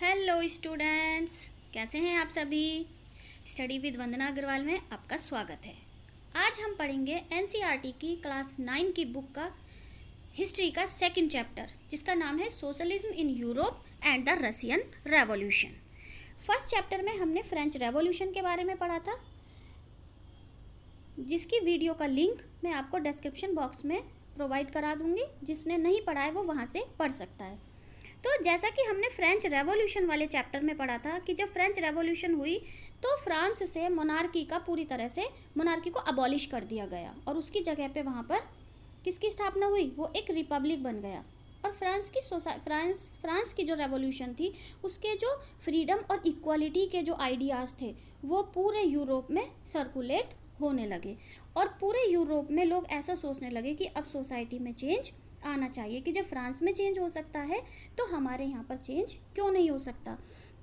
Hello students, कैसे हैं आप सभी। स्टडी विद वंदना अग्रवाल में आपका स्वागत है। आज हम पढ़ेंगे एनसीईआरटी की क्लास 9 की बुक का हिस्ट्री का सेकंड चैप्टर, जिसका नाम है socialism in Europe and the Russian revolution. First chapter में हमने फ्रेंच रेवोल्यूशन के बारे में पढ़ा था, जिसकी वीडियो का लिंक मैं आपको डिस्क्रिप्शन बॉक्स में प्रोवाइड करा दूंगी। जिसने नहीं पढ़ा है वो वहाँ से पढ़ सकता है। तो जैसा कि हमने फ्रेंच रेवोल्यूशन वाले चैप्टर में पढ़ा था कि जब फ्रेंच रेवोल्यूशन हुई तो फ्रांस से मोनार्की का पूरी तरह से मोनार्की को अबॉलिश कर दिया गया और उसकी जगह पे वहाँ पर किसकी स्थापना हुई, वो एक रिपब्लिक बन गया। और फ्रांस की जो रेवोल्यूशन थी उसके जो फ्रीडम और इक्वालिटी के जो आइडियाज़ थे वो पूरे यूरोप में सर्कुलेट होने लगे और पूरे यूरोप में लोग ऐसा सोचने लगे कि अब सोसाइटी में चेंज आना चाहिए, कि जब फ्रांस में चेंज हो सकता है तो हमारे यहाँ पर चेंज क्यों नहीं हो सकता।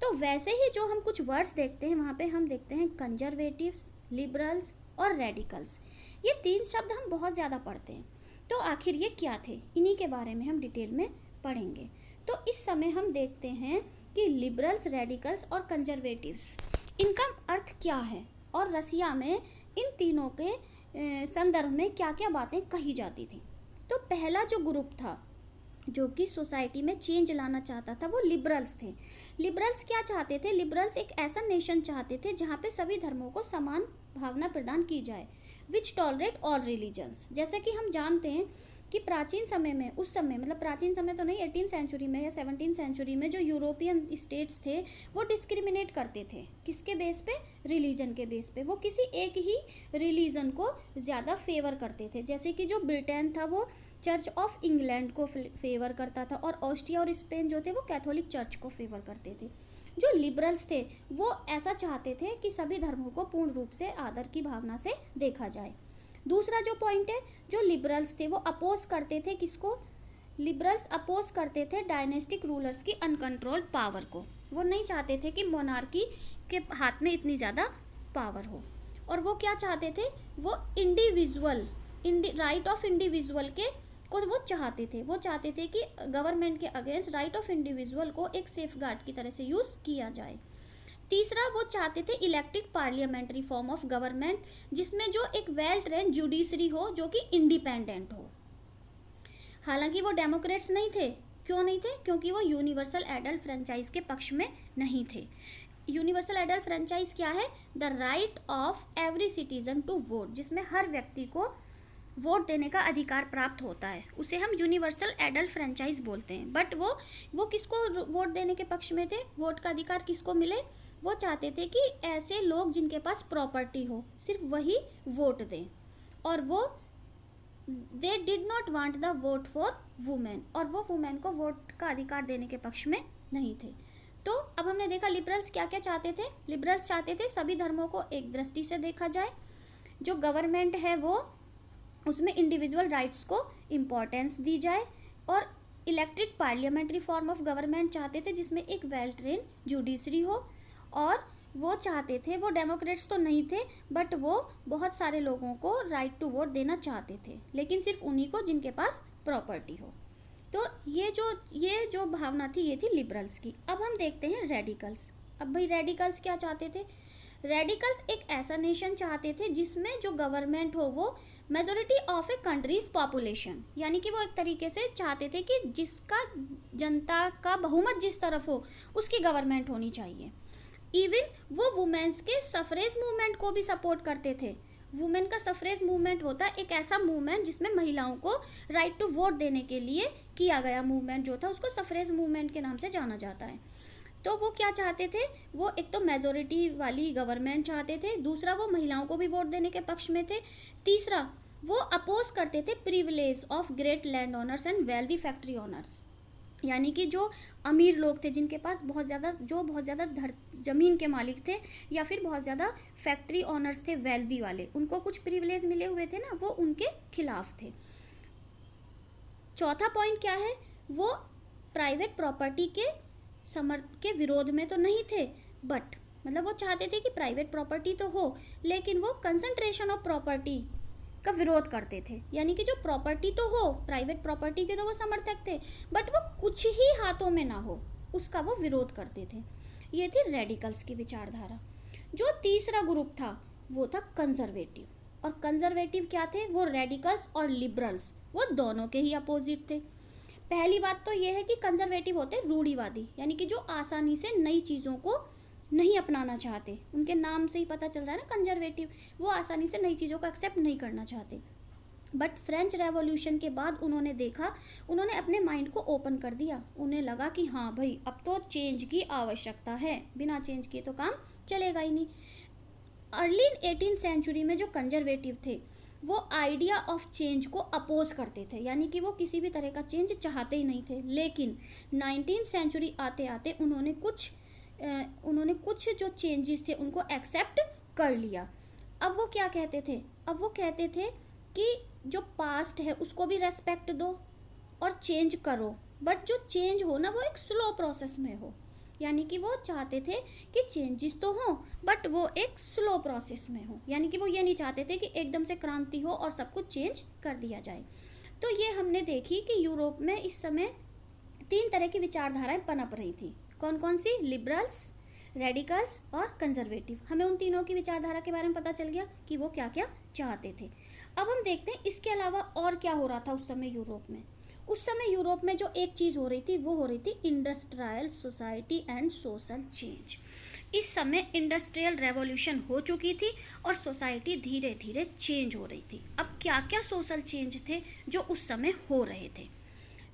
तो वैसे ही जो हम कुछ वर्ड्स देखते हैं वहाँ पे हम देखते हैं कंजर्वेटिव्स, लिबरल्स और रेडिकल्स। ये तीन शब्द हम बहुत ज़्यादा पढ़ते हैं। तो आखिर ये क्या थे, इन्हीं के बारे में हम डिटेल में पढ़ेंगे। तो इस समय हम देखते हैं कि लिबरल्स, रेडिकल्स और कंजर्वेटिव्स, इनका अर्थ क्या है और रसिया में इन तीनों के संदर्भ में क्या क्या बातें कही जाती थी। तो पहला जो ग्रुप था जो कि सोसाइटी में चेंज लाना चाहता था वो लिबरल्स थे। लिबरल्स क्या चाहते थे? लिबरल्स एक ऐसा नेशन चाहते थे जहाँ पे सभी धर्मों को समान भावना प्रदान की जाए, विच टॉलरेट ऑल रिलीजन्स। जैसे कि हम जानते हैं कि प्राचीन समय में, उस समय मतलब प्राचीन समय तो नहीं, 18th सेंचुरी में या 17th सेंचुरी में जो यूरोपियन स्टेट्स थे वो डिस्क्रिमिनेट करते थे। किसके बेस पे? रिलीजन के बेस पे। वो किसी एक ही रिलीजन को ज़्यादा फेवर करते थे। जैसे कि जो ब्रिटेन था वो चर्च ऑफ इंग्लैंड को फेवर करता था और ऑस्ट्रिया और स्पेन जो थे वो कैथोलिक चर्च को फेवर करते थे। जो लिबरल्स थे वो ऐसा चाहते थे कि सभी धर्मों को पूर्ण रूप से आदर की भावना से देखा जाए। दूसरा जो पॉइंट है, जो लिबरल्स थे वो अपोज करते थे किसको? लिबरल्स अपोज करते थे डायनेस्टिक रूलर्स की अनकंट्रोल्ड पावर को। वो नहीं चाहते थे कि मोनार्की के हाथ में इतनी ज़्यादा पावर हो। और वो क्या चाहते थे? वो इंडिविजुअल राइट ऑफ इंडिविजुअल के को वो चाहते थे। वो चाहते थे कि गवर्नमेंट के अगेंस्ट राइट ऑफ इंडिविजुअल को एक सेफ गार्ड की तरह से यूज़ किया जाए। तीसरा, वो चाहते थे elected parliamentary form of government, जिसमें जो एक वेल ट्रेन जुडिशरी हो जो कि इंडिपेंडेंट हो। हालांकि वो डेमोक्रेट्स नहीं थे। क्यों नहीं थे? क्योंकि वो यूनिवर्सल एडल्ट फ्रेंचाइज के पक्ष में नहीं थे। यूनिवर्सल एडल्ट फ्रेंचाइज क्या है? The right of every citizen to vote, जिसमें हर व्यक्ति को वोट देने का अधिकार प्राप्त होता है, उसे हम यूनिवर्सल एडल्ट फ्रेंचाइज बोलते हैं। बट वो किसको वोट देने के पक्ष में थे? वोट का अधिकार किसको मिले? वो चाहते थे कि ऐसे लोग जिनके पास प्रॉपर्टी हो सिर्फ वही वोट दें। और वो they did not want the vote for women, और वो वुमेन को वोट का अधिकार देने के पक्ष में नहीं थे। तो अब हमने देखा लिबरल्स क्या क्या चाहते थे। लिबरल्स चाहते थे सभी धर्मों को एक दृष्टि से देखा जाए, जो गवर्नमेंट है वो उसमें इंडिविजुअल राइट्स को इम्पोर्टेंस दी जाए, और elected parliamentary form of government चाहते थे जिसमें एक वेल ट्रेन जुडिशरी हो। और वो चाहते थे, वो डेमोक्रेट्स तो नहीं थे बट वो बहुत सारे लोगों को राइट टू वोट देना चाहते थे, लेकिन सिर्फ उन्हीं को जिनके पास प्रॉपर्टी हो। तो ये जो भावना थी ये थी लिबरल्स की। अब हम देखते हैं रेडिकल्स। अब भाई रेडिकल्स क्या चाहते थे? रेडिकल्स एक ऐसा नेशन चाहते थे जिसमें जो गवर्नमेंट हो वो majority of A countries population, यानी कि वो एक तरीके से चाहते थे कि जिसका जनता का बहुमत जिस तरफ हो उसकी गवर्नमेंट होनी चाहिए। इवन वो वुमेन्स के सफरेज मूवमेंट को भी सपोर्ट करते थे। वुमेन का सफरेज मूवमेंट होता है एक ऐसा मूवमेंट जिसमें महिलाओं को राइट टू वोट देने के लिए किया गया मूवमेंट जो था उसको सफरेज मूवमेंट के नाम से जाना जाता है। तो वो क्या चाहते थे? वो एक तो मेजोरिटी वाली गवर्नमेंट चाहते थे, दूसरा वो महिलाओं को भी वोट देने के पक्ष में थे, तीसरा वो अपोज करते थे privilege of great land owners and wealthy factory owners, यानी कि जो अमीर लोग थे जिनके पास बहुत ज़्यादा ज़मीन के मालिक थे या फिर बहुत ज़्यादा फैक्ट्री ओनर्स थे वेल्दी वाले, उनको कुछ प्रिविलेज मिले हुए थे ना, वो उनके खिलाफ थे। चौथा पॉइंट क्या है? वो प्राइवेट प्रॉपर्टी के विरोध में तो नहीं थे, बट मतलब वो चाहते थे कि प्राइवेट प्रॉपर्टी तो हो लेकिन वो कंसंट्रेशन ऑफ प्रॉपर्टी का विरोध करते थे, यानी कि जो प्रॉपर्टी तो हो, प्राइवेट प्रॉपर्टी के तो वो समर्थक थे बट वो कुछ ही हाथों में ना हो, उसका वो विरोध करते थे। ये थी रेडिकल्स की विचारधारा। जो तीसरा ग्रुप था वो था कंजर्वेटिव। और कंजर्वेटिव क्या थे? वो रेडिकल्स और लिबरल्स वो दोनों के ही अपोजिट थे। पहली बात तो ये है कि कंजर्वेटिव होते रूढ़िवादी, यानी कि जो आसानी से नई चीज़ों को नहीं अपनाना चाहते। उनके नाम से ही पता चल रहा है ना कंजर्वेटिव, वो आसानी से नई चीज़ों को एक्सेप्ट नहीं करना चाहते। बट फ्रेंच रेवोल्यूशन के बाद उन्होंने देखा, उन्होंने अपने माइंड को ओपन कर दिया। उन्हें लगा कि हाँ भाई अब तो चेंज की आवश्यकता है, बिना चेंज किए तो काम चलेगा ही नहीं। अर्ली 18th सेंचुरी में जो कंजर्वेटिव थे वो आइडिया ऑफ चेंज को अपोज करते थे, यानी कि वो किसी भी तरह का चेंज चाहते ही नहीं थे। लेकिन 19th सेंचुरी आते आते उन्होंने कुछ जो चेंजेस थे उनको एक्सेप्ट कर लिया। अब वो क्या कहते थे? अब वो कहते थे कि जो पास्ट है उसको भी रेस्पेक्ट दो और चेंज करो, बट जो चेंज हो ना वो एक स्लो प्रोसेस में हो। यानी कि वो चाहते थे कि चेंजेस तो हो बट वो एक स्लो प्रोसेस में हो, यानी कि वो ये नहीं चाहते थे कि एकदम से क्रांति हो और सब कुछ चेंज कर दिया जाए। तो ये हमने देखी कि यूरोप में इस समय 3 तरह की विचारधाराएं पनप रही थी। कौन कौन सी? लिबरल्स, रेडिकल्स और कंजर्वेटिव। हमें उन तीनों की विचारधारा के बारे में पता चल गया कि वो क्या क्या चाहते थे। अब हम देखते हैं इसके अलावा और क्या हो रहा था उस समय यूरोप में। उस समय यूरोप में जो एक चीज़ हो रही थी वो हो रही थी industrial society and social change. इस समय इंडस्ट्रियल रेवोल्यूशन हो चुकी थी और सोसाइटी धीरे धीरे चेंज हो रही थी। अब क्या क्या सोशल चेंज थे जो उस समय हो रहे थे?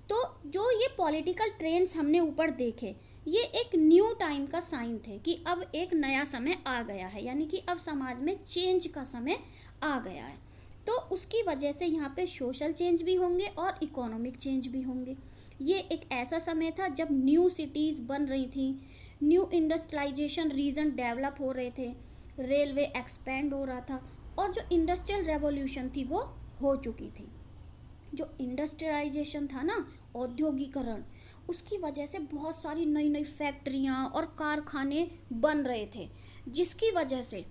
तो जो ये पॉलिटिकल ट्रेंड्स हमने ऊपर देखे, ये एक न्यू टाइम का साइन थे कि अब एक नया समय आ गया है, यानी कि अब समाज में चेंज का समय आ गया है। तो उसकी वजह से यहाँ पे सोशल चेंज भी होंगे और इकोनॉमिक चेंज भी होंगे। ये एक ऐसा समय था जब न्यू सिटीज़ बन रही थी, न्यू इंडस्ट्रियलाइजेशन रीजन डेवलप हो रहे थे, रेलवे एक्सपेंड हो रहा था और जो इंडस्ट्रियल रेवोल्यूशन थी वो हो चुकी थी। जो इंडस्ट्रियलाइजेशन था ना, औद्योगिकरण, उसकी वजह से बहुत सारी नई नई फैक्ट्रियाँ और कारखाने बन रहे थे, जिसकी वजह से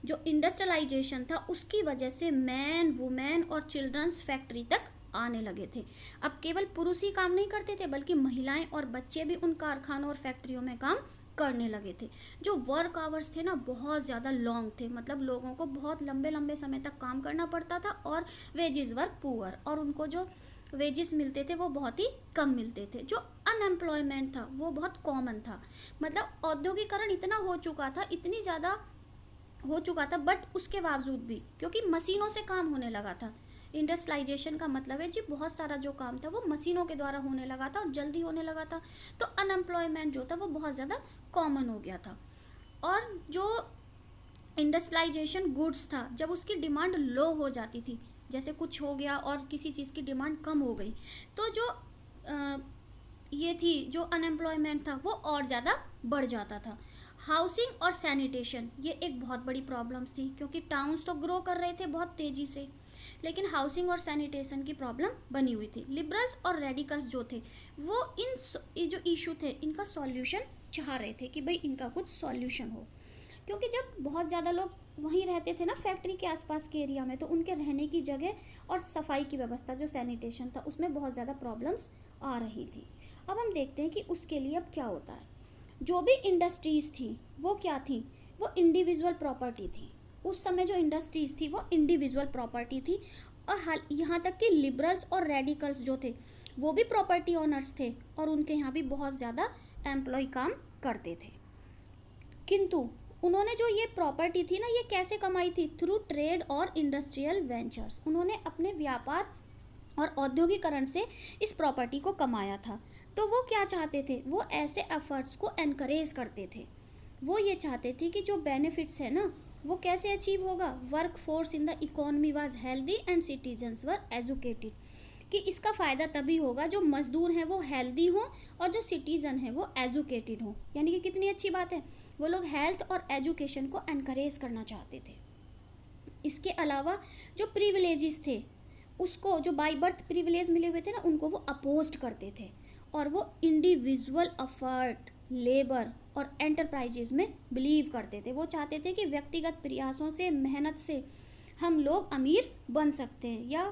जो इंडस्ट्रियलाइजेशन था उसकी वजह से मैन, वुमेन और चिल्ड्रंस फैक्ट्री तक आने लगे थे। अब केवल पुरुष ही काम नहीं करते थे बल्कि महिलाएं और बच्चे भी उन कारखानों और फैक्ट्रियों में काम करने लगे थे। जो वर्क आवर्स थे ना बहुत ज़्यादा लॉन्ग थे, मतलब लोगों को बहुत लंबे लंबे समय तक काम करना पड़ता था और वेजेस वर पुअर, और उनको जो वेजेस मिलते थे वो बहुत ही कम मिलते थे। जो अनएम्प्लॉयमेंट था वो बहुत कॉमन था। मतलब औद्योगिकरण इतना हो चुका था, इतनी ज़्यादा हो चुका था, बट उसके बावजूद भी क्योंकि मशीनों से काम होने लगा था। इंडस्ट्रियलाइजेशन का मतलब है जी बहुत सारा जो काम था वो मशीनों के द्वारा होने लगा था और जल्दी होने लगा था, तो अनएम्प्लॉयमेंट जो था वो बहुत ज़्यादा कॉमन हो गया था। और जो इंडस्ट्रियलाइजेशन गुड्स था, जब उसकी डिमांड लो हो जाती थी, जैसे कुछ हो गया और किसी चीज़ की डिमांड कम हो गई, तो जो ये थी जो अनएम्प्लॉयमेंट था वो और ज़्यादा बढ़ जाता था। हाउसिंग और सैनिटेशन ये एक बहुत बड़ी प्रॉब्लम्स थी, क्योंकि टाउन्स तो ग्रो कर रहे थे बहुत तेज़ी से, लेकिन हाउसिंग और सैनिटेशन की प्रॉब्लम बनी हुई थी। लिबरल्स और रेडिकल्स जो थे वो ये जो इशू थे इनका सॉल्यूशन चाह रहे थे कि भाई इनका कुछ सॉल्यूशन हो, क्योंकि जब बहुत ज़्यादा लोग वहीं रहते थे ना फैक्ट्री के आसपास के एरिया में, तो उनके रहने की जगह और सफाई की व्यवस्था जो सैनिटेशन था उसमें बहुत ज़्यादा प्रॉब्लम्स आ रही थी। अब हम देखते हैं कि उसके लिए अब क्या होता है। जो भी इंडस्ट्रीज़ थी वो क्या थी? वो इंडिविजुअल प्रॉपर्टी थी। उस समय जो इंडस्ट्रीज़ थी वो इंडिविजुअल प्रॉपर्टी थी, और यहाँ तक कि लिबरल्स और रेडिकल्स जो थे वो भी प्रॉपर्टी ओनर्स थे और उनके यहाँ भी बहुत ज़्यादा एम्प्लॉय काम करते थे। किंतु उन्होंने जो ये प्रॉपर्टी थी ना ये कैसे कमाई थी? थ्रू ट्रेड और इंडस्ट्रियल वेंचर्स। उन्होंने अपने व्यापार और औद्योगिकरण से इस प्रॉपर्टी को कमाया था। तो वो क्या चाहते थे? वो ऐसे एफर्ट्स को एनकरेज करते थे। वो ये चाहते थे कि जो बेनिफिट्स है ना वो कैसे अचीव होगा? Work force in the economy was healthy and citizens were educated, कि इसका फ़ायदा तभी होगा जो मजदूर हैं वो हेल्दी हों और जो सिटीज़न हैं वो एजुकेटेड हों। यानी कि कितनी अच्छी बात है, वो लोग हेल्थ और एजुकेशन को एनकरेज करना चाहते थे। इसके अलावा जो प्रिविलेजेस थे उसको, जो बाय बर्थ प्रिविलेज मिले हुए थे ना, उनको वो अपोज्ड करते थे और वो इंडिविजुअल एफर्ट, लेबर और एंटरप्राइजेज में बिलीव करते थे। वो चाहते थे कि व्यक्तिगत प्रयासों से, मेहनत से हम लोग अमीर बन सकते हैं या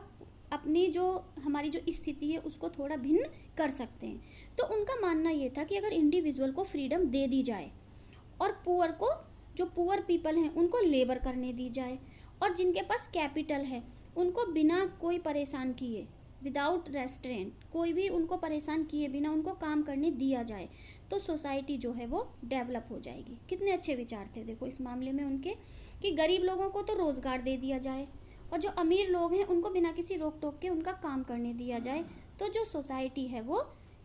अपनी जो हमारी जो स्थिति है उसको थोड़ा भिन्न कर सकते हैं। तो उनका मानना ये था कि अगर इंडिविजुअल को फ्रीडम दे दी जाए और पुअर को, जो पुअर पीपल हैं उनको लेबर करने दी जाए, और जिनके पास कैपिटल है उनको बिना कोई परेशान किए, विदाउट रेस्ट्रेंट, कोई भी उनको परेशान किए बिना उनको काम करने दिया जाए, तो सोसाइटी जो है वो डेवलप हो जाएगी। कितने अच्छे विचार थे देखो इस मामले में उनके, कि गरीब लोगों को तो रोज़गार दे दिया जाए और जो अमीर लोग हैं उनको बिना किसी रोक टोक के उनका काम करने दिया जाए, तो जो सोसाइटी है वो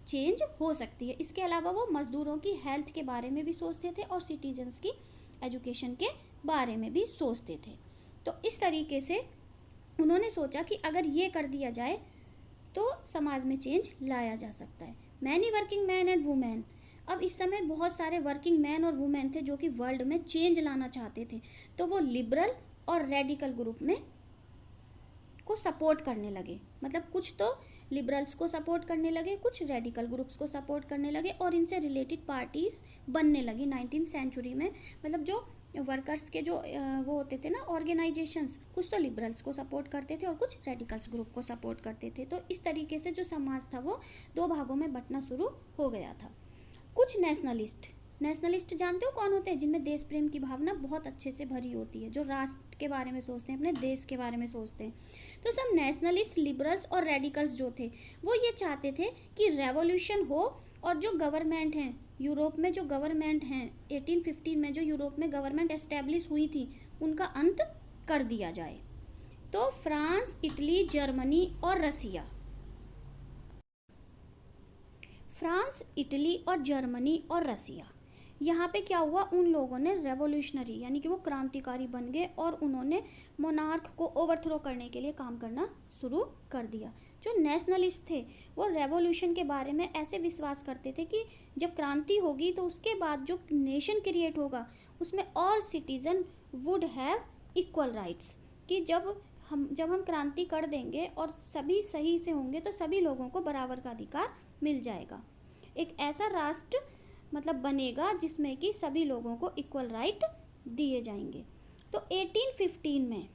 चेंज हो सकती है। इसके अलावा वो मज़दूरों की हेल्थ के बारे में भी सोचते थे और सिटीजन्स की एजुकेशन के बारे में भी सोचते थे। तो इस तरीके से उन्होंने सोचा कि अगर ये कर दिया जाए तो समाज में चेंज लाया जा सकता है। Many working man and women, अब इस समय बहुत सारे वर्किंग मैन और वुमेन थे जो कि वर्ल्ड में चेंज लाना चाहते थे, तो वो लिबरल और रेडिकल ग्रुप में को सपोर्ट करने लगे। मतलब कुछ तो लिबरल्स को सपोर्ट करने लगे, कुछ रेडिकल ग्रुप्स को सपोर्ट करने लगे, और इनसे रिलेटेड पार्टीज बनने लगी 19th सेंचुरी में। मतलब जो वर्कर्स के जो वो होते थे ना ऑर्गेनाइजेशंस, कुछ तो लिबरल्स को सपोर्ट करते थे और कुछ रेडिकल्स ग्रुप को सपोर्ट करते थे। तो इस तरीके से जो समाज था वो दो भागों में बंटना शुरू हो गया था। कुछ नेशनलिस्ट जानते हो कौन होते हैं? जिनमें देश प्रेम की भावना बहुत अच्छे से भरी होती है, जो राष्ट्र के बारे में सोचते हैं, अपने देश के बारे में सोचते हैं। तो सब नेशनलिस्ट, लिबरल्स और रेडिकल्स जो थे वो ये चाहते थे कि रेवोल्यूशन हो और जो गवर्नमेंट हैं यूरोप में, जो गवर्नमेंट हैं 1815 में जो यूरोप में गवर्नमेंट एस्टेब्लिश हुई थी उनका अंत कर दिया जाए। तो फ्रांस, इटली, जर्मनी और रसिया, फ्रांस, इटली और जर्मनी और रसिया, यहाँ पे क्या हुआ, उन लोगों ने रेवोल्यूशनरी यानी कि वो क्रांतिकारी बन गए और उन्होंने मोनार्क को ओवरथ्रो करने के लिए काम करना शुरू कर दिया। जो नेशनलिस्ट थे वो रेवोल्यूशन के बारे में ऐसे विश्वास करते थे कि जब क्रांति होगी तो उसके बाद जो नेशन क्रिएट होगा उसमें all citizen would have equal rights, कि जब हम क्रांति कर देंगे और सभी सही से होंगे तो सभी लोगों को बराबर का अधिकार मिल जाएगा। एक ऐसा राष्ट्र मतलब बनेगा जिसमें कि सभी लोगों को इक्वल राइट दिए जाएंगे। तो 1815 में,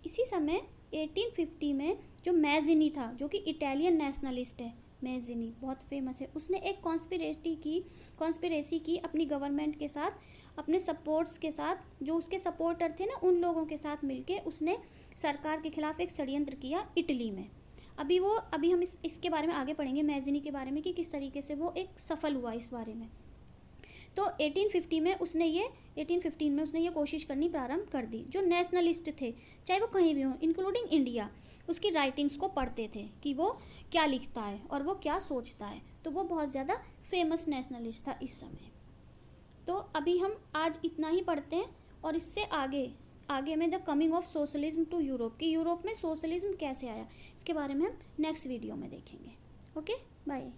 इसी समय 1850 में जो मैज़िनी था, जो कि इटालियन नेशनलिस्ट है, मैज़िनी बहुत फेमस है, उसने एक कॉन्स्पिरेसी की अपनी गवर्नमेंट के साथ, अपने सपोर्ट्स के साथ, जो उसके सपोर्टर थे ना उन लोगों के साथ मिलके उसने सरकार के खिलाफ एक षड्यंत्र किया इटली में। अभी हम इसके बारे में आगे पढ़ेंगे, मैज़िनी के बारे में, कि किस तरीके से वो एक सफल हुआ इस बारे में। तो 1815 में उसने ये कोशिश करनी प्रारंभ कर दी। जो नेशनलिस्ट थे चाहे वो कहीं भी हों इंक्लूडिंग इंडिया, उसकी राइटिंग्स को पढ़ते थे कि वो क्या लिखता है और वो क्या सोचता है, तो वो बहुत ज़्यादा फेमस नेशनलिस्ट था इस समय। तो अभी हम आज इतना ही पढ़ते हैं और इससे आगे में the coming of socialism to Europe, कि यूरोप में सोशलिज्म कैसे आया, इसके बारे में हम नेक्स्ट वीडियो में देखेंगे। Okay, bye.